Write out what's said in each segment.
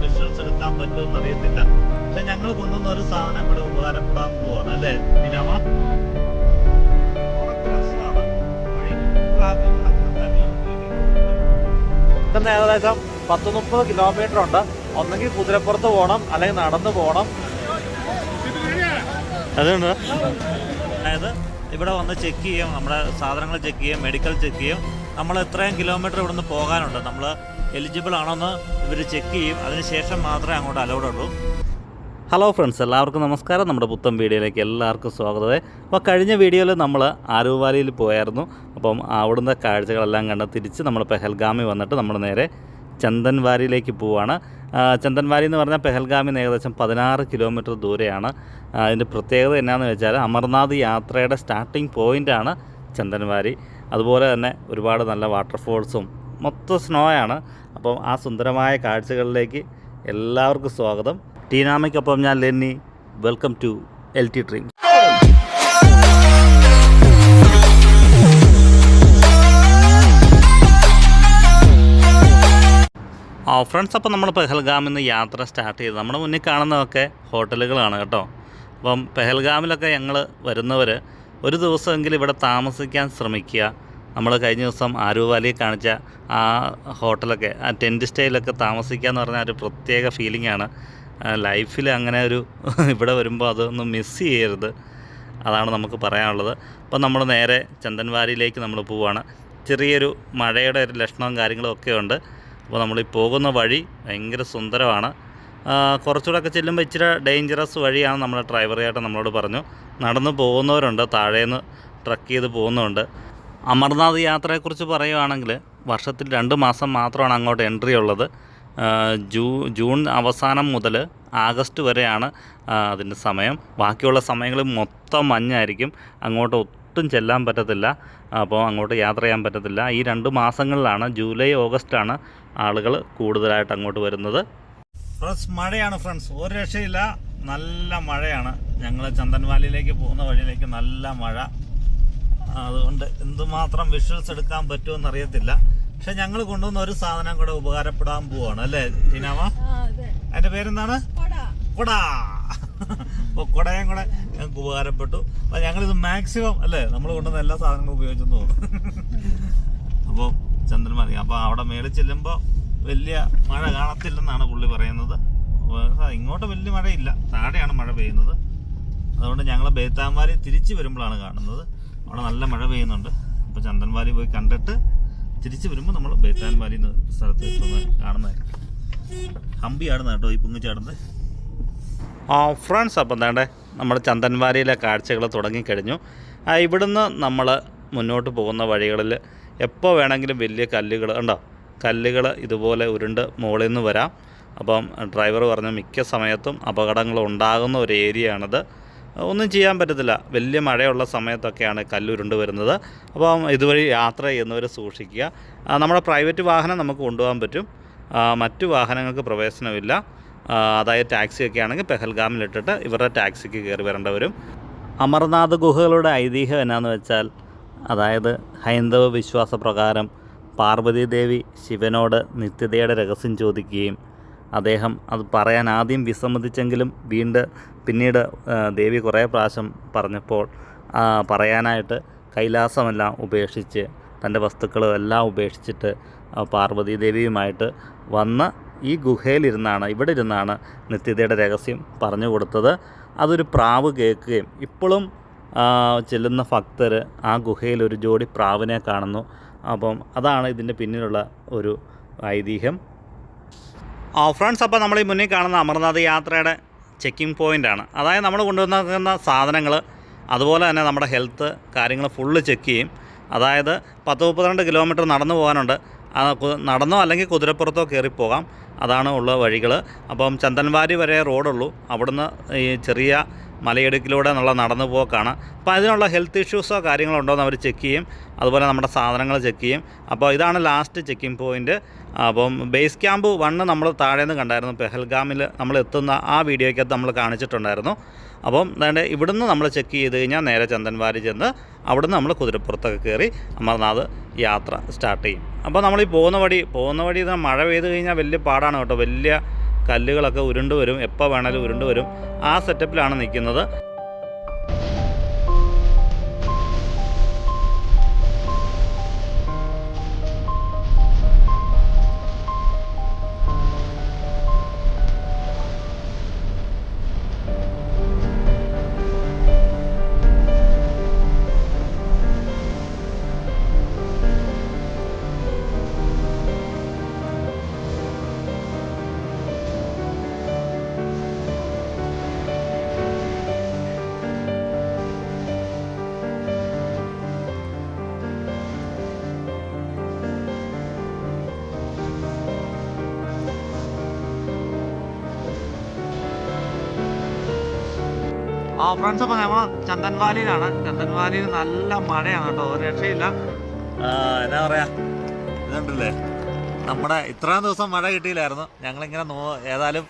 Visuals എടുക്കാൻ പറ്റുമെന്ന് അറിയത്തില്ല. പക്ഷെ ഞങ്ങൾ കൊണ്ടുവന്ന ഒരു സാധനം ഇവിടെ ഉപകാരപ്പെടാൻ പോവാണ് അല്ലേ നിരാമ? ഏകദേശം 10-30 കിലോമീറ്റർ ഉണ്ട്. ഒന്നെങ്കിൽ കുതിരപ്പുറത്ത് പോകണം അല്ലെങ്കിൽ നടന്നു പോകണം. അതുകൊണ്ട് അതായത് ഇവിടെ വന്ന് ചെക്ക് ചെയ്യും, നമ്മുടെ സാധനങ്ങൾ ചെക്ക് ചെയ്യും, മെഡിക്കൽ ചെക്ക് ചെയ്യും. നമ്മൾ എത്രയും കിലോമീറ്റർ ഇവിടുന്ന് പോകാനുണ്ട്, നമ്മൾ എലിജിബിൾ ആണോന്ന് ഇവർ ചെക്ക് ചെയ്യും. അതിനുശേഷം മാത്രമേ അങ്ങോട്ട് അലൗഡ് ഉള്ളൂ. ഹലോ ഫ്രണ്ട്സ്, എല്ലാവർക്കും നമസ്കാരം. നമ്മുടെ പുത്തൻ വീഡിയോയിലേക്ക് എല്ലാവർക്കും സ്വാഗതമേ. അപ്പോൾ കഴിഞ്ഞ വീഡിയോയിൽ നമ്മൾ ആരൂവാലിയിൽ പോയായിരുന്നു. അപ്പം അവിടുത്തെ കാഴ്ചകളെല്ലാം കണ്ട് തിരിച്ച് നമ്മൾ പെഹൽഗാമിൽ വന്നിട്ട് നമ്മൾ നേരെ ചന്ദൻവാരിയിലേക്ക് പോവുകയാണ്. ചന്ദൻവാരി എന്ന് പറഞ്ഞാൽ പെഹൽഗാമിൽ നിന്ന് ഏകദേശം 16 കിലോമീറ്റർ ദൂരെയാണ്. അതിൻ്റെ പ്രത്യേകത എന്നാന്ന് വെച്ചാൽ അമർനാഥ് യാത്രയുടെ സ്റ്റാർട്ടിംഗ് പോയിൻ്റാണ് ചന്ദൻവാരി. അതുപോലെ തന്നെ ഒരുപാട് നല്ല വാട്ടർഫോൾസും മൊത്തം സ്നോയാണ്. അപ്പം ആ സുന്ദരമായ കാഴ്ചകളിലേക്ക് എല്ലാവർക്കും സ്വാഗതം. ടീനാമയ്ക്കൊപ്പം ഞാൻ Lenny. Welcome to LT dream. Friends, അപ്പം നമ്മൾ പെഹൽഗാമിൽ നിന്ന് യാത്ര സ്റ്റാർട്ട് ചെയ്ത് നമ്മുടെ മുന്നിൽ കാണുന്നതൊക്കെ ഹോട്ടലുകളാണ് കേട്ടോ. അപ്പം പെഹൽഗാമിലൊക്കെ ഞങ്ങൾ വരുന്നവർ ഒരു ദിവസമെങ്കിലും ഇവിടെ താമസിക്കാൻ ശ്രമിക്കുക. നമ്മൾ കഴിഞ്ഞ ദിവസം ആരൂവാലിയിൽ കാണിച്ച ആ ഹോട്ടലൊക്കെ, ആ ടെൻറ്റ് സ്റ്റൈലൊക്കെ താമസിക്കുക എന്ന് പറഞ്ഞാൽ ഒരു പ്രത്യേക ഫീലിംഗാണ്. ലൈഫിൽ അങ്ങനെ ഒരു ഇവിടെ വരുമ്പോൾ അതൊന്നും മിസ് ചെയ്യരുത്, അതാണ് നമുക്ക് പറയാനുള്ളത്. അപ്പം നമ്മൾ നേരെ ചന്ദൻവാരിയിലേക്ക് നമ്മൾ പോവുകയാണ്. ചെറിയൊരു മഴയുടെ ഒരു ലക്ഷണവും കാര്യങ്ങളും ഒക്കെ ഉണ്ട്. അപ്പോൾ നമ്മൾ ഈ പോകുന്ന വഴി ഭയങ്കര സുന്ദരമാണ്. കുറച്ചുകൂടെയൊക്കെ ചെല്ലുമ്പോൾ ഇച്ചിരി ഡേഞ്ചറസ് വഴിയാണ് നമ്മുടെ ഡ്രൈവർ ചേട്ടൻ നമ്മളോട് പറഞ്ഞു. നടന്ന് പോകുന്നവരുണ്ട്, താഴേന്ന് ട്രക്ക് ചെയ്ത് പോകുന്നവരുണ്ട്. അമർനാഥ് യാത്രയെക്കുറിച്ച് പറയുകയാണെങ്കിൽ വർഷത്തിൽ 2 മാസം മാത്രമാണ് അങ്ങോട്ട് എൻട്രി ഉള്ളത്. ജൂൺ അവസാനം മുതൽ ആഗസ്റ്റ് വരെയാണ് അതിൻ്റെ സമയം. ബാക്കിയുള്ള സമയങ്ങളിൽ മൊത്തം മഞ്ഞായിരിക്കും. അങ്ങോട്ട് ഒട്ടും ചെല്ലാൻ പറ്റത്തില്ല, അപ്പോൾ അങ്ങോട്ട് യാത്ര ചെയ്യാൻ പറ്റത്തില്ല. ഈ 2 മാസങ്ങളിലാണ്, ജൂലൈ ഓഗസ്റ്റാണ് ആളുകൾ കൂടുതലായിട്ട് അങ്ങോട്ട് വരുന്നത്. മഴയാണ് ഫ്രണ്ട്സ്, ഒരു രക്ഷയില്ല, നല്ല മഴയാണ്. ഞങ്ങൾ ചന്ദൻവാലിയിലേക്ക് പോകുന്ന വഴിയിലേക്ക് നല്ല മഴ. അതുകൊണ്ട് എന്തുമാത്രം വിഷ്വൽസ് എടുക്കാൻ പറ്റുമെന്ന് അറിയത്തില്ല. പക്ഷെ ഞങ്ങൾ കൊണ്ടുവന്ന ഒരു സാധനം കൂടെ ഉപകാരപ്പെടാൻ പോവാണ് അല്ലേ ടീനാമ? അതിന്റെ പേരെന്താണ്? കൊട. അപ്പോൾ കുടയും കൂടെ ഞങ്ങൾക്ക് ഉപകാരപ്പെട്ടു. അപ്പോൾ ഞങ്ങളിത് മാക്സിമം അല്ലേ നമ്മൾ കൊണ്ടുവന്ന എല്ലാ സാധനങ്ങളും ഉപയോഗിച്ചെന്ന് തോന്നുന്നു. അപ്പോൾ ചന്ദ്രന്മാരി, അപ്പോൾ അവിടെ മേളിൽ ചെല്ലുമ്പോൾ വലിയ മഴ കാണത്തില്ലെന്നാണ് പുള്ളി പറയുന്നത്. ഇങ്ങോട്ട് വലിയ മഴയില്ല, താഴെയാണ് മഴ പെയ്യുന്നത്. അതുകൊണ്ട് ഞങ്ങൾ ബേത്താൻവാലി തിരിച്ച് വരുമ്പോഴാണ് കാണുന്നത്. അവിടെ നല്ല മഴ പെയ്യുന്നുണ്ട്. അപ്പോൾ ചന്ദൻവാലി പോയി കണ്ടിട്ട് തിരിച്ച് വരുമ്പോൾ നമ്മൾ ബേത്താൻവാലി സ്ഥലത്ത് കാണുന്നതായിരിക്കും. ഹമ്പി ആടുന്ന കേട്ടോ ഈ പുങ്ങിച്ചാടുന്നത്. ഫ്രണ്ട്സ്, അപ്പം എന്താണ്ടേ നമ്മുടെ ചന്ദൻവാരിയിലെ കാഴ്ചകൾ തുടങ്ങിക്കഴിഞ്ഞു. ഇവിടുന്ന് നമ്മൾ മുന്നോട്ട് പോകുന്ന വഴികളിൽ എപ്പോൾ വേണമെങ്കിലും വലിയ കല്ലുകൾ ഉണ്ടോ, കല്ലുകൾ ഇതുപോലെ ഉരുണ്ട് മുകളിൽ നിന്ന് വരാം. അപ്പം ഡ്രൈവർ പറഞ്ഞ മിക്ക സമയത്തും അപകടങ്ങൾ ഉണ്ടാകുന്ന ഒരു ഏരിയയാണിത്. ഒന്നും ചെയ്യാൻ പറ്റത്തില്ല, വലിയ മഴയുള്ള സമയത്തൊക്കെയാണ് കല്ലുരുണ്ട് വരുന്നത്. അപ്പം ഇതുവഴി യാത്ര ചെയ്യുന്നവർ സൂക്ഷിക്കുക. നമ്മുടെ പ്രൈവറ്റ് വാഹനം നമുക്ക് കൊണ്ടുപോകാൻ പറ്റും, മറ്റു വാഹനങ്ങൾക്ക് പ്രവേശനമില്ല. അതായത് ടാക്സിയൊക്കെ ആണെങ്കിൽ പെഹൽഗാമിലിട്ടിട്ട് ഇവരുടെ ടാക്സിക്ക് കയറി വരേണ്ടി വരും. അമർനാഥ് ഗുഹകളുടെ ഐതിഹ്യം എന്നാന്ന് വെച്ചാൽ, അതായത് ഹൈന്ദവ വിശ്വാസപ്രകാരം പാർവതി ദേവി ശിവനോട് നിത്യതയുടെ രഹസ്യം ചോദിക്കുകയും അദ്ദേഹം അത് പറയാൻ ആദ്യം വിസമ്മതിച്ചെങ്കിലും പിന്നീട് ദേവി കുറേ പ്രാവശ്യം പറഞ്ഞപ്പോൾ പറയാനായിട്ട് കൈലാസമെല്ലാം ഉപേക്ഷിച്ച് തൻ്റെ വസ്തുക്കളും എല്ലാം ഉപേക്ഷിച്ചിട്ട് പാർവതി ദേവിയുമായിട്ട് വന്ന് ഈ ഗുഹയിലിരുന്നാണ്, ഇവിടെ ഇരുന്നാണ് നിത്യതയുടെ രഹസ്യം പറഞ്ഞു കൊടുത്തത്. അതൊരു പ്രാവ് കേൾക്കുകയും ഇപ്പോഴും ചെല്ലുന്ന ഭക്തർ ആ ഗുഹയിൽ ഒരു ജോഡി പ്രാവിനെ കാണുന്നു. അപ്പം അതാണ് ഇതിൻ്റെ പിന്നിലുള്ള ഒരു ഐതിഹ്യം. ഫ്രണ്ട്സ്, അപ്പോൾ നമ്മൾ ഈ മുന്നിൽ കാണുന്ന അമർനാഥ് യാത്രയുടെ ചെക്കിംഗ് പോയിൻ്റാണ്. അതായത് നമ്മൾ കൊണ്ടുവന്ന സാധനങ്ങൾ, അതുപോലെ തന്നെ നമ്മുടെ ഹെൽത്ത് കാര്യങ്ങൾ ഫുള്ള് ചെക്ക് ചെയ്യും. അതായത് 10-32 കിലോമീറ്റർ നടന്നു പോകാനുണ്ട്. നടന്നോ അല്ലെങ്കിൽ കുതിരപ്പുറത്തോ കയറിപ്പോകാം, അതാണ് ഉള്ള വഴികൾ. അപ്പം ചന്ദൻവാരി വരെ റോഡുള്ളൂ, അവിടുന്ന് ഈ ചെറിയ മലയിടുക്കിലൂടെ എന്നുള്ള നടന്നു പോക്കാണ്. അപ്പോൾ അതിനുള്ള ഹെൽത്ത് ഇഷ്യൂസോ കാര്യങ്ങളോ ഉണ്ടോ എന്ന് അവർ ചെക്ക് ചെയ്യും. അതുപോലെ നമ്മുടെ സാധനങ്ങൾ ചെക്ക് ചെയ്യും. അപ്പോൾ ഇതാണ് ലാസ്റ്റ് ചെക്കിംഗ് പോയിൻ്റ്. അപ്പം ബേസ് ക്യാമ്പ് 1 നമ്മൾ താഴേന്ന് കണ്ടായിരുന്നു. പെഹൽഗാമിൽ നമ്മൾ എത്തുന്ന ആ വീഡിയോയ്ക്കകത്ത് നമ്മൾ കാണിച്ചിട്ടുണ്ടായിരുന്നു. അപ്പം അതായത് ഇവിടുന്ന് നമ്മൾ ചെക്ക് ചെയ്ത് കഴിഞ്ഞാൽ നേരെ ചന്ദൻവാരി ചെന്ന് അവിടുന്ന് നമ്മൾ കുതിരപ്പുറത്തൊക്കെ കയറി അമർനാഥ് യാത്ര സ്റ്റാർട്ട് ചെയ്യും. അപ്പോൾ നമ്മൾ ഈ പോകുന്ന വഴി മഴ പെയ്ത് കഴിഞ്ഞാൽ വലിയ പാടാണ് കേട്ടോ. വലിയ കല്ലുകളൊക്കെ ഉരുണ്ട് വരും, എപ്പോൾ വേണേലും ഉരുണ്ട് വരും. ആ സെറ്റപ്പിലാണ് നിൽക്കുന്നത്. ഫ്രണ്ട്സ്, അപ്പോൾ ഞങ്ങൾ ചന്ദൻ വാലിയിലാണ്. ചന്ദൻ വാലിയിൽ നല്ല മഴയാണ് കേട്ടോ, ഒരു രക്ഷയില്ല. എന്നാ പറയാ, ഇതുണ്ടല്ലേ, നമ്മുടെ ഇത്രയും ദിവസം മഴ കിട്ടിയില്ലായിരുന്നു. ഞങ്ങളിങ്ങനെ ഏതായാലും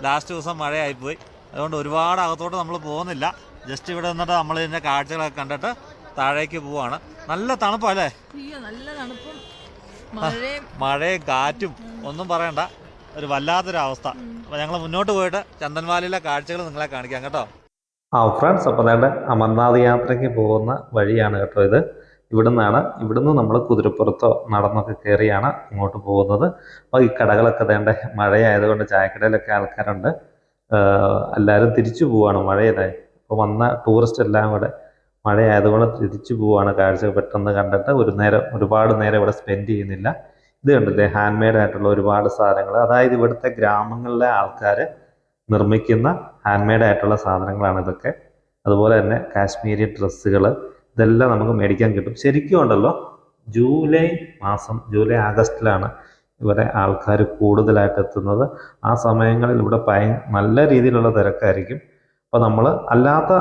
ലാസ്റ്റ് ദിവസം മഴയായിപ്പോയി. അതുകൊണ്ട് ഒരുപാട് അകത്തോട്ട് നമ്മൾ പോകുന്നില്ല. ജസ്റ്റ് ഇവിടെ നിന്നിട്ട് നമ്മൾ ഇതിൻ്റെ കാഴ്ചകളൊക്കെ കണ്ടിട്ട് താഴേക്ക് പോവാണ്. നല്ല തണുപ്പല്ലേ, നല്ല തണുപ്പും മഴയും കാറ്റും ഒന്നും പറയണ്ട, ഒരു വല്ലാത്തൊരവസ്ഥ. അപ്പോൾ ഞങ്ങൾ മുന്നോട്ട് പോയിട്ട് ചന്ദൻ വാലിയിലെ കാഴ്ചകൾ നിങ്ങളെ കാണിക്കാം കേട്ടോ. ഫ്രണ്ട്സ്, അപ്പോൾ നേരെ അമർനാഥ് യാത്രയ്ക്ക് പോകുന്ന വഴിയാണ് കേട്ടോ ഇത്. ഇവിടുന്ന് നമ്മൾ കുതിരപ്പുറത്തോ നടന്നൊക്കെ കയറിയാണ് ഇങ്ങോട്ട് പോകുന്നത്. അപ്പോൾ ഈ കടകളൊക്കെ വേണ്ട മഴയായതുകൊണ്ട് ചായക്കടയിലൊക്കെ ആൾക്കാരുണ്ട്. എല്ലാവരും തിരിച്ചു പോവാണ്, മഴയതായി. അപ്പോൾ വന്ന ടൂറിസ്റ്റ് എല്ലാം കൂടെ മഴയായതുകൊണ്ട് തിരിച്ചു പോവാണ്. കാഴ്ച പെട്ടെന്ന് കണ്ടിട്ട് ഒരുപാട് നേരം ഇവിടെ സ്പെൻഡ് ചെയ്യുന്നില്ല. ഇത് കണ്ടില്ലേ, ഹാൻഡ് മെയ്ഡ് ആയിട്ടുള്ള ഒരുപാട് സാധനങ്ങൾ, അതായത് ഇവിടുത്തെ ഗ്രാമങ്ങളിലെ ആൾക്കാർ നിർമ്മിക്കുന്ന ഹാൻഡ് മെയ്ഡ് ആയിട്ടുള്ള സാധനങ്ങളാണ് ഇതൊക്കെ. അതുപോലെ തന്നെ കാശ്മീരി ഡ്രസ്സുകൾ, ഇതെല്ലാം നമുക്ക് മേടിക്കാൻ കിട്ടും. ശരിക്കും ഉണ്ടല്ലോ, ജൂലൈ ആഗസ്റ്റിലാണ് ഇവിടെ ആൾക്കാർ കൂടുതലായിട്ട് എത്തുന്നത്. ആ സമയങ്ങളിൽ ഇവിടെ നല്ല രീതിയിലുള്ള തിരക്കായിരിക്കും. അപ്പോൾ നമ്മൾ അല്ലാത്ത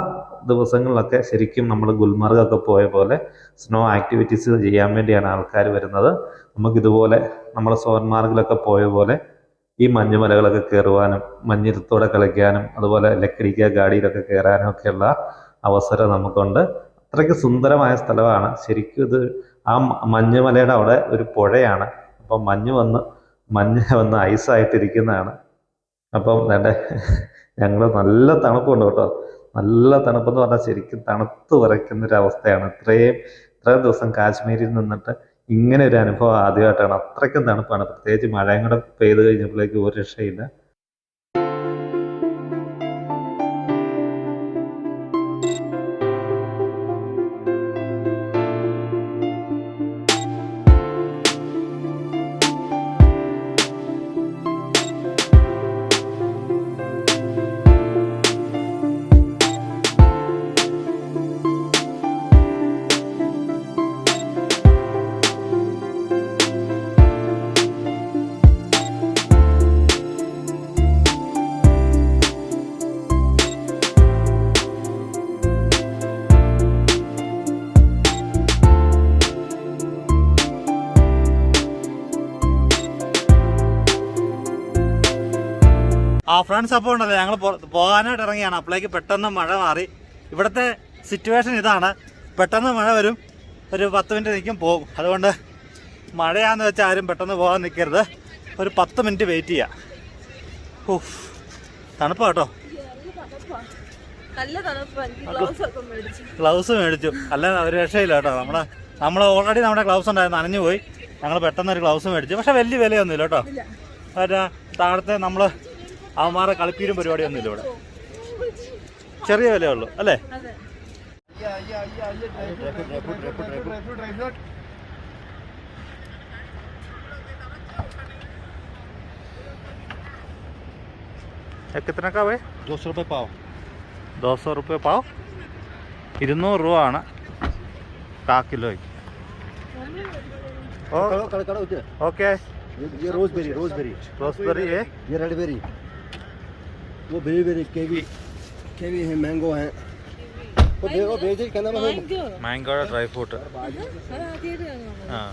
ദിവസങ്ങളിലൊക്കെ ശരിക്കും നമ്മൾ ഗുൽമർഗൊക്കെ പോയ പോലെ സ്നോ ആക്ടിവിറ്റീസ് ചെയ്യാൻ വേണ്ടിയാണ് ആൾക്കാർ വരുന്നത്. നമുക്കിതുപോലെ നമ്മൾ സോൻമാർഗിലൊക്കെ പോയ പോലെ ഈ മഞ്ഞുമലകളൊക്കെ കയറുവാനും മഞ്ഞിരുത്തോടെ കളിക്കാനും അതുപോലെ ലക്കടിക്ക ഗാഡിയിലൊക്കെ കയറാനും ഒക്കെയുള്ള അവസരം നമുക്കുണ്ട്. അത്രയ്ക്ക് സുന്ദരമായ സ്ഥലമാണ് ശരിക്കും ഇത്. ആ മഞ്ഞുമലയുടെ അവിടെ ഒരു പുഴയാണ്. അപ്പം മഞ്ഞ് വന്ന് ഐസായിട്ടിരിക്കുന്നതാണ്. അപ്പം ഞങ്ങൾ നല്ല തണുപ്പുണ്ട് കേട്ടോ. നല്ല തണുപ്പെന്ന് പറഞ്ഞാൽ ശരിക്കും തണുത്ത് വിറയ്ക്കുന്നൊരവസ്ഥയാണ്. ഇത്രയും ദിവസം കാശ്മീരിൽ നിന്നിട്ട് ഇങ്ങനെ ഒരു അനുഭവം ആദ്യമായിട്ടാണ്. അത്രയ്ക്കും തണുപ്പാണ്. പ്രത്യേകിച്ച് മഴയും കൂടെ പെയ്ത് കഴിഞ്ഞപ്പോഴേക്ക് ഒരു രക്ഷയില്ല. ഫ്രണ്ട്സ്, അപ്പോൾ ഉണ്ടല്ലോ ഞങ്ങൾ പോകാനായിട്ട് ഇറങ്ങിയാണ്. അപ്പോഴേക്ക് പെട്ടെന്ന് മഴ മാറി. ഇവിടുത്തെ സിറ്റുവേഷൻ ഇതാണ്, പെട്ടെന്ന് മഴ വരും, ഒരു 10 മിനിറ്റ് നിൽക്കും, പോകും. അതുകൊണ്ട് മഴയാണെന്ന് വെച്ചാൽ ആരും പെട്ടെന്ന് പോകാൻ നിൽക്കരുത്. ഒരു 10 മിനിറ്റ് വെയിറ്റ് ചെയ്യുക. തണുപ്പാ കേട്ടോ, ഗ്ലൗസ് മേടിച്ചു. അല്ല, ഒരു രക്ഷയില്ല കേട്ടോ. നമ്മൾ ഓൾറെഡി നമ്മുടെ ഗ്ലൗസ് ഉണ്ടായിരുന്നു, നനഞ്ഞു പോയി. ഞങ്ങൾ പെട്ടെന്ന് ഒരു ഗ്ലൗസ് മേടിച്ചു. പക്ഷെ വലിയ വിലയൊന്നുമില്ല കേട്ടോ. താഴത്തെ നമ്മൾ അവന്മാരെ കളിപ്പീരും പരിപാടിയൊന്നുമില്ല ഇവിടെ. ചെറിയ വിലയുള്ളൂ അല്ലേ? कितने का भाई? 200 रुपये पाव. 200 रुपये पाव. 200 രൂപ ആണ് കാ കിലോയ്ക്ക്. ഓക്കെ. ये रोजबेरी है, ये रेडबेरी, वो बेरी केवी है, मैंगो है, वो बेरी क्या नाम है? Mango dry fruit. हाँ,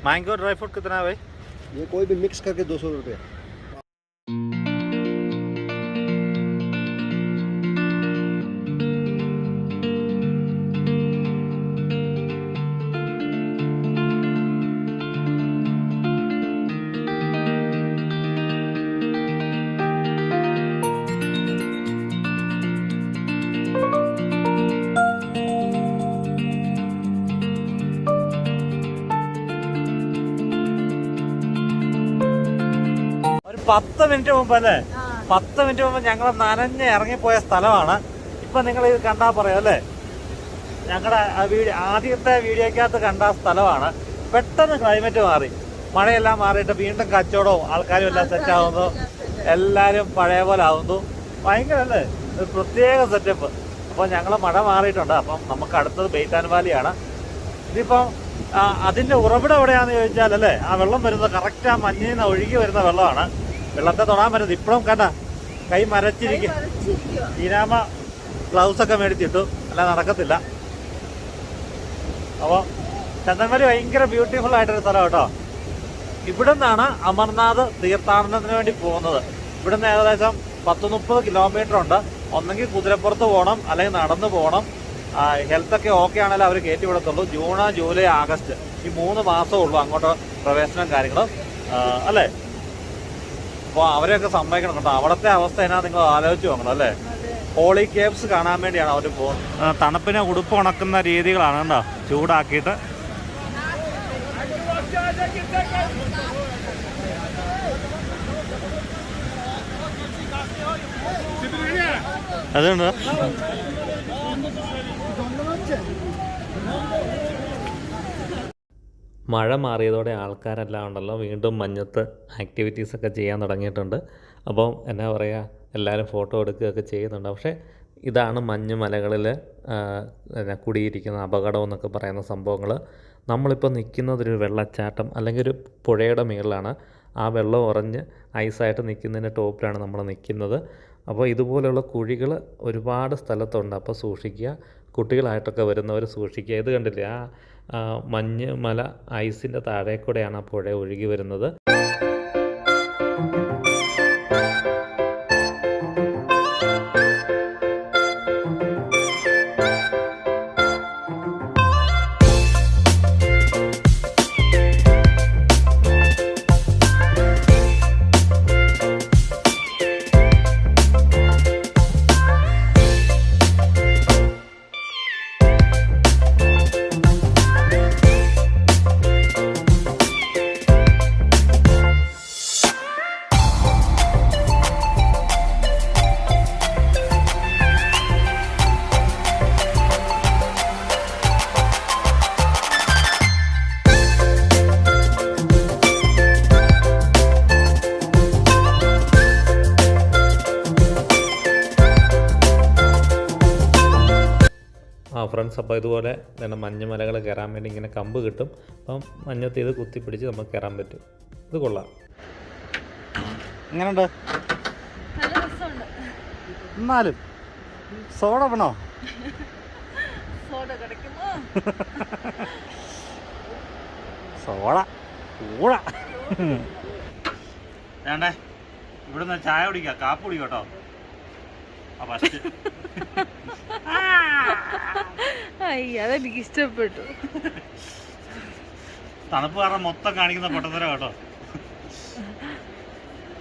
मैंगो ड्राई फ्रूट कितना है भाई? ये कोई भी मिक्स करके 200 रुपये. 10 മിനിറ്റ് മുമ്പ് അല്ലേ, 10 മിനിറ്റ് മുമ്പ് ഞങ്ങൾ നനഞ്ഞ് ഇറങ്ങിപ്പോയ സ്ഥലമാണ്. ഇപ്പൊ നിങ്ങൾ ഇത് കണ്ടാൽ പറയാം അല്ലേ, ഞങ്ങളുടെ ആദ്യത്തെ വീഡിയോക്കകത്ത് കണ്ട സ്ഥലമാണ്. പെട്ടെന്ന് ക്ലൈമറ്റ് മാറി, മഴയെല്ലാം മാറിയിട്ട് വീണ്ടും കച്ചവടവും ആൾക്കാരും എല്ലാം സെറ്റ് ആവുന്നു, എല്ലാവരും പഴയ പോലെ ആവുന്നു. ഭയങ്കര അല്ലേ, ഒരു പ്രത്യേക സെറ്റപ്പ്. അപ്പോൾ ഞങ്ങൾ മഴ മാറിയിട്ടുണ്ട്. അപ്പം നമുക്ക് അടുത്തത് ബെയ്ത്താൻ വാലിയാണ്. ഇതിപ്പം അതിൻ്റെ ഉറവിടം എവിടെയാണെന്ന് ചോദിച്ചാൽ അല്ലേ, ആ വെള്ളം വരുന്നത് കറക്റ്റ് ആ മഞ്ഞിൽ നിന്ന് ഒഴുകി വരുന്ന വെള്ളമാണ്. വെള്ളത്തെ തൊടാൻ പറ്റുന്നത് ഇപ്പോഴും കണ്ട കൈ മരച്ചിരിക്കും. ഈനാമ ഗ്ലൗസൊക്കെ മേടിച്ചിട്ടു, അല്ല നടക്കത്തില്ല. അപ്പോൾ ചന്ദൻവാലി ഭയങ്കര ബ്യൂട്ടിഫുൾ ആയിട്ടൊരു സ്ഥലം കേട്ടോ. ഇവിടെ നിന്നാണ് അമർനാഥ് തീർത്ഥാടനത്തിന് വേണ്ടി പോകുന്നത്. ഇവിടുന്ന് ഏകദേശം 10-30 കിലോമീറ്റർ ഉണ്ട്. ഒന്നെങ്കിൽ കുതിരപ്പുറത്ത് പോകണം, അല്ലെങ്കിൽ നടന്നു പോകണം. ഹെൽത്തൊക്കെ ഓക്കെ ആണെങ്കിലും അവർ കയറ്റി വിടത്തുള്ളൂ. ജൂൺ, ജൂലൈ, ആഗസ്റ്റ് ഈ 3 മാസമേ ഉള്ളൂ അങ്ങോട്ട് പ്രവേശനം കാര്യങ്ങളും അല്ലേ. അപ്പോൾ അവരെയൊക്കെ സമ്മതിക്കണം കേട്ടോ. അവിടുത്തെ അവസ്ഥ എന്നാ നിങ്ങൾ ആലോചിച്ച് നോക്കണം അല്ലേ. ഹോളി കേവ്സ് കാണാൻ വേണ്ടിയാണ് അവർ പോകുന്നത്. തണുപ്പിനെ ഉടുപ്പ് ഉണക്കുന്ന രീതികളാണ് കേട്ടോ, ചൂടാക്കിയിട്ട്. അതുണ്ട് മഴ മാറിയതോടെ ആൾക്കാരെല്ലാം ഉണ്ടല്ലോ വീണ്ടും മഞ്ഞത്ത് ആക്ടിവിറ്റീസൊക്കെ ചെയ്യാൻ തുടങ്ങിയിട്ടുണ്ട്. അപ്പം എന്നാ പറയുക, എല്ലാവരും ഫോട്ടോ എടുക്കുകയൊക്കെ ചെയ്യുന്നുണ്ട്. പക്ഷേ ഇതാണ് മഞ്ഞ് മലകളിൽ കുടിയിരിക്കുന്ന അപകടം എന്നൊക്കെ പറയുന്ന സംഭവങ്ങൾ. നമ്മളിപ്പോൾ നിൽക്കുന്നതൊരു വെള്ളച്ചാട്ടം അല്ലെങ്കിൽ ഒരു പുഴയുടെ മുകളിലാണ്. ആ വെള്ളം ഉറഞ്ഞ് ഐസായിട്ട് നിൽക്കുന്നതിൻ്റെ ടോപ്പിലാണ് നമ്മൾ നിൽക്കുന്നത്. അപ്പോൾ ഇതുപോലെയുള്ള കുഴികൾ ഒരുപാട് സ്ഥലത്തുണ്ട്. അപ്പോൾ സൂക്ഷിക്കുക, കുട്ടികളായിട്ടൊക്കെ വരുന്നവർ സൂക്ഷിക്കുക. ഇത് കണ്ടില്ലേ, ആ മഞ്ഞ് മല ഐസിൻ്റെ താഴെ കൂടെയാണ് ആ പുഴ ഒഴുകി വരുന്നത്. ഫ്രണ്ട്സ്, അപ്പോൾ ഇതുപോലെ തന്നെ മഞ്ഞുമലകൾ കയറാൻ വേണ്ടി ഇങ്ങനെ കമ്പ് കിട്ടും. അപ്പം മഞ്ഞത്ത് ഇത് കുത്തിപ്പിടിച്ച് നമുക്ക് കയറാൻ പറ്റും. ഇത് കൊള്ളാം. എങ്ങനെയുണ്ട്? എന്നാലും സോഡ വേണോ? സോഡ കൂട വേണ്ടേ? ഇവിടുന്ന് ചായ കുടിക്കാം, കാപ്പി കുടിക്കാം കേട്ടോ. ഫസ്റ്റ് അതെനിക്ക് ഇഷ്ടപ്പെട്ടു. തണുപ്പ് കാരണം മൊത്തം കാണിക്കുന്ന പൊട്ടത്തരം കേട്ടോ.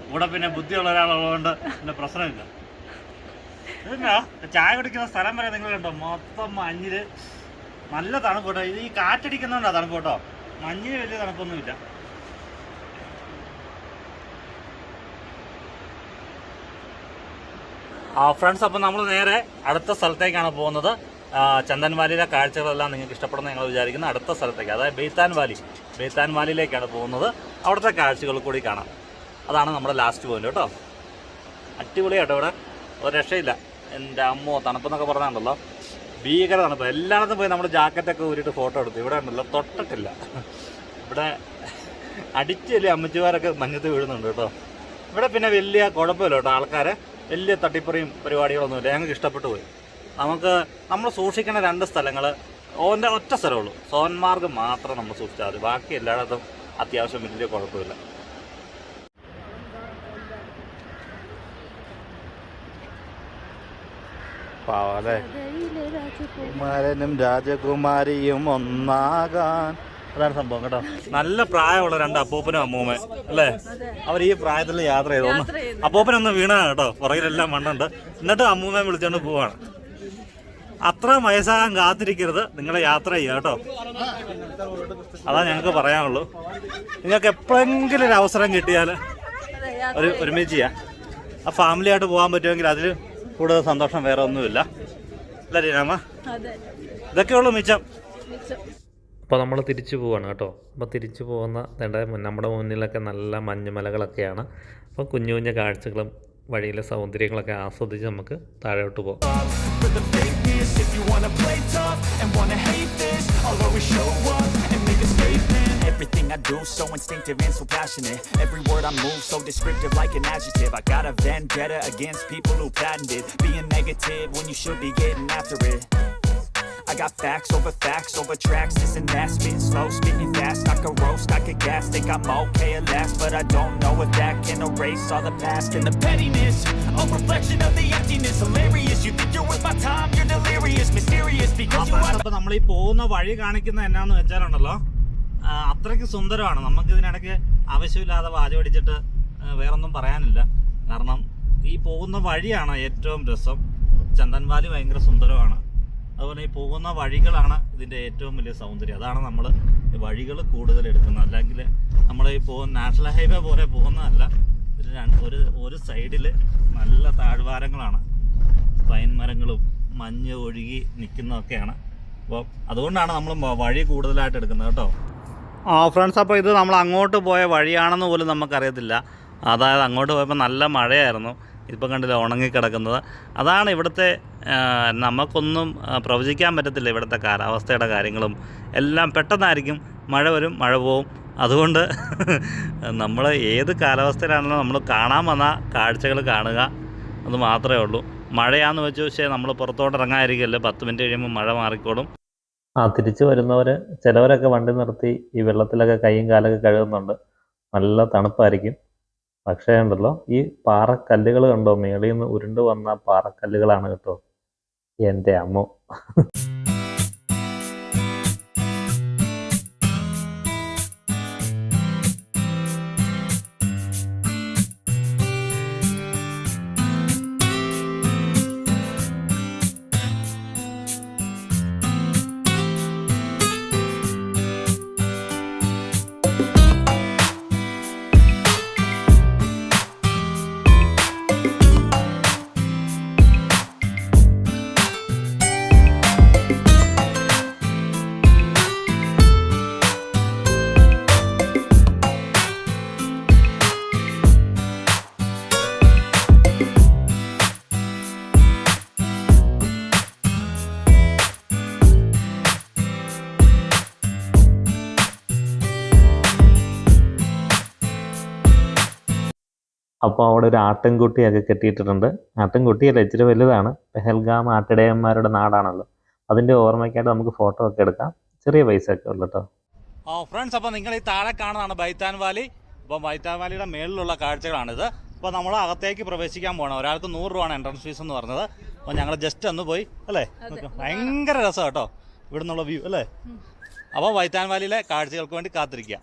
ഇവിടെ പിന്നെ ബുദ്ധിയുള്ള ഒരാളുള്ളതുകൊണ്ട് പിന്നെ പ്രശ്നമില്ല. ഇതെന്നാ ചായ കുടിക്കുന്ന സ്ഥലം വരെ നിങ്ങൾ കണ്ടോ, മൊത്തം മഞ്ഞില് നല്ല തണുപ്പ് കേട്ടോ. ഇത് ഈ കാറ്റടിക്കുന്നതുകൊണ്ടാ തണുപ്പ് കേട്ടോ, മഞ്ഞിന് വലിയ തണുപ്പൊന്നുമില്ല. ഫ്രണ്ട്സ്, അപ്പോൾ നമ്മൾ നേരെ അടുത്ത സ്ഥലത്തേക്കാണ് പോകുന്നത്. ചന്ദൻവാലിയിലെ കാഴ്ചകളെല്ലാം നിങ്ങൾക്ക് ഇഷ്ടപ്പെടുന്ന ഞങ്ങൾ വിചാരിക്കുന്ന അടുത്ത സ്ഥലത്തേക്ക്, അതായത് ബെയ്ത്താൻ വാലിയിലേക്കാണ് പോകുന്നത്. അവിടുത്തെ കാഴ്ചകൾ കൂടി കാണാം. അതാണ് നമ്മുടെ ലാസ്റ്റ് പോയിന്റ് കേട്ടോ. അടിപൊളിയാട്ടോ, ഇവിടെ ഒരു രക്ഷയില്ല. എൻ്റെ അമ്മോ, തണുപ്പെന്നൊക്കെ പറഞ്ഞാണ്ടല്ലോ ഭീകര തണുപ്പ്. എല്ലായിടത്തും പോയി നമ്മൾ ജാക്കറ്റൊക്കെ ഊരിയിട്ട് ഫോട്ടോ എടുത്തു. ഇവിടെ ഉണ്ടല്ലോ തൊട്ടിട്ടില്ല. ഇവിടെ അടിച്ചല്ലേ അമ്മച്ചിമാരൊക്കെ മഞ്ഞത്ത് വീഴുന്നുണ്ട് കേട്ടോ. ഇവിടെ പിന്നെ വലിയ കുഴപ്പമില്ല കേട്ടോ, ആൾക്കാരെ വലിയ തട്ടിപ്പറിയും പരിപാടികളൊന്നുമില്ല. ഞങ്ങൾക്ക് ഇഷ്ടപ്പെട്ടു പോയി. നമ്മൾ സൂക്ഷിക്കുന്ന 2 സ്ഥലങ്ങൾ, ഒറ്റ സ്ഥലമുള്ളൂ, സോൻമാർഗ് മാത്രം നമ്മൾ സൂക്ഷിച്ചാൽ മതി. ബാക്കി എല്ലായിടത്തും അത്യാവശ്യം വലിയ കുഴപ്പമില്ല. പാവല്ലേ, കുമാരനും രാജകുമാരിയും ഒന്നാകാൻ. അതാണ് സംഭവം കേട്ടോ. നല്ല പ്രായമുള്ള 2 അപ്പൂപ്പനും അമ്മൂമ്മ അല്ലേ, അവർ ഈ പ്രായത്തിൽ യാത്ര ചെയ്തു. അപ്പൂപ്പനൊന്ന് വീണാണ് കേട്ടോ, പുറകിലെല്ലാം മണ്ണുണ്ട്. എന്നിട്ട് അമ്മൂമ്മയെ വിളിച്ചുകൊണ്ട് പോവാണ്. അത്ര വയസ്സാകാൻ കാത്തിരിക്കരുത്, നിങ്ങൾ യാത്ര ചെയ്യുക കേട്ടോ. അതാ ഞങ്ങൾക്ക് പറയാനുള്ളൂ. നിങ്ങൾക്ക് എപ്പോഴെങ്കിലും ഒരു അവസരം കിട്ടിയാൽ ഒരുമിച്ച് ചെയ്യാം. ആ ഫാമിലി ആയിട്ട് പോകാൻ പറ്റുമെങ്കിൽ അതിൽ കൂടുതൽ സന്തോഷം വേറെ ഒന്നുമില്ല അല്ലേ ടീനാമ്മ? ഇതൊക്കെയുള്ളൂ മിച്ചം. അപ്പോൾ നമ്മൾ തിരിച്ചു പോവാണ് കേട്ടോ. അപ്പോൾ തിരിച്ചു പോകുന്ന നമ്മുടെ മുന്നിലൊക്കെ നല്ല മഞ്ഞുമലകളൊക്കെയാണ്. അപ്പോൾ കുഞ്ഞു കുഞ്ഞു കാഴ്ചകളും വഴിയിലെ സൗന്ദര്യങ്ങളൊക്കെ ആസ്വദിച്ച് നമുക്ക് താഴോട്ട് പോകാം. Everything I do so instinctive and so passionate. Every word I move so descriptive like an adjective. I got a vendetta against people who patented being negative when you should be getting after it. I got facts over tracks, this and that, spitting slow, spitting fast. I could roast, I could gas, think I'm okay at last, but I don't know if that can erase all the past. And the pettiness, a reflection of the emptiness. Hilarious, you think you're with my time, you're delirious, mysterious because you are. അപ്പോൾ നമ്മൾ ഈ പോകുന്ന വഴി കാണിക്കുന്ന എന്നാന്ന് വെച്ചാലുണ്ടല്ലോ, അത്രയ്ക്ക് സുന്ദരമാണ്. നമുക്കിതിനിടയ്ക്ക് ആവശ്യമില്ലാതെ വാചടിച്ചിട്ട് വേറൊന്നും പറയാനില്ല. കാരണം ഈ പോകുന്ന വഴിയാണ് ഏറ്റവും രസം. ചന്ദൻ വാലി ഭയങ്കര സുന്ദരമാണ്. അതുപോലെ ഈ പോകുന്ന വഴികളാണ് ഇതിൻ്റെ ഏറ്റവും വലിയ സൗന്ദര്യം. അതാണ് നമ്മൾ വഴികൾ കൂടുതൽ എടുക്കുന്നത്. അല്ലെങ്കിൽ നമ്മൾ ഈ നാഷണൽ ഹൈവേ പോലെ പോകുന്നതല്ല. ഇതിൽ ഒരു സൈഡിൽ നല്ല താഴ്വാരങ്ങളാണ്, പൈൻ മരങ്ങളും മഞ്ഞ് ഒഴുകി നിൽക്കുന്നതൊക്കെയാണ്. അപ്പോൾ അതുകൊണ്ടാണ് നമ്മൾ വഴി കൂടുതലായിട്ട് എടുക്കുന്നത് കേട്ടോ. ഫ്രണ്ട്സ്, അപ്പോൾ ഇത് നമ്മൾ അങ്ങോട്ട് പോയ വഴിയാണെന്ന് പോലും നമുക്കറിയത്തില്ല. അതായത് അങ്ങോട്ട് പോയപ്പോൾ നല്ല മഴയായിരുന്നു. ഇപ്പം കണ്ടില്ല ഉണങ്ങിക്കിടക്കുന്നത്. അതാണ് ഇവിടുത്തെ, നമുക്കൊന്നും പ്രവചിക്കാൻ പറ്റത്തില്ല ഇവിടുത്തെ കാലാവസ്ഥയുടെ കാര്യങ്ങളും എല്ലാം. പെട്ടെന്നായിരിക്കും മഴ വരും, മഴ പോവും. അതുകൊണ്ട് നമ്മൾ ഏത് കാലാവസ്ഥയിലാണെങ്കിലും നമ്മൾ കാണാൻ വന്ന കാഴ്ചകൾ കാണുക, അത് മാത്രമേ ഉള്ളൂ. മഴയാണെന്ന് വെച്ച് പക്ഷേ നമ്മൾ പുറത്തോട്ട് ഇറങ്ങാതിരിക്കല്ലേ, 10 മിനിറ്റ് കഴിയുമ്പോൾ മഴ മാറിക്കോളും. തിരിച്ചു വരുന്നവർ ചിലവരൊക്കെ വണ്ടി നിർത്തി ഈ വെള്ളത്തിലൊക്കെ കൈയും കാലൊക്കെ കഴുകുന്നുണ്ട്. നല്ല തണുപ്പായിരിക്കും. പക്ഷേ ഉണ്ടല്ലോ, ഈ പാറക്കല്ലുകൾ കണ്ടോ, മേളിൽ നിന്ന് ഉരുണ്ട് വന്ന പാറക്കല്ലുകളാണ് കേട്ടോ. എൻ്റെ അമ്മോ. അപ്പോൾ അവിടെ ഒരു ആട്ടിൻകുട്ടിയൊക്കെ കെട്ടിയിട്ടിട്ടുണ്ട്. ആട്ടിൻകുട്ടിയല്ല, ഇച്ചിരി വലുതാണ്. പെഹൽഗാം ആട്ടിടയന്മാരുടെ നാടാണല്ലോ. അതിൻ്റെ ഓർമ്മയ്ക്കായിട്ട് നമുക്ക് ഫോട്ടോ ഒക്കെ എടുക്കാം. ചെറിയ പൈസ ഒക്കെ ഉള്ളു കേട്ടോ. ഫ്രണ്ട്സ്, അപ്പോൾ നിങ്ങൾ ഈ താഴെ കാണുന്നതാണ് ബൈത്താൻ വാലി. അപ്പോൾ ബൈത്താൻ വാലിയുടെ മേളിലുള്ള കാഴ്ചകളാണിത്. അപ്പോൾ നമ്മൾ അകത്തേക്ക് പ്രവേശിക്കാൻ പോകണം. ഒരാൾക്ക് 100 രൂപയാണ് എൻട്രൻസ് ഫീസ് എന്ന് പറഞ്ഞത്. അപ്പോൾ ഞങ്ങൾ ജസ്റ്റ് ഒന്ന് പോയി അല്ലേ, ഭയങ്കര രസം കേട്ടോ ഇവിടെ നിന്നുള്ള വ്യൂ അല്ലേ. അപ്പോൾ ബൈത്താൻ വാലിയിലെ കാഴ്ചകൾക്ക് വേണ്ടി കാത്തിരിക്കുക.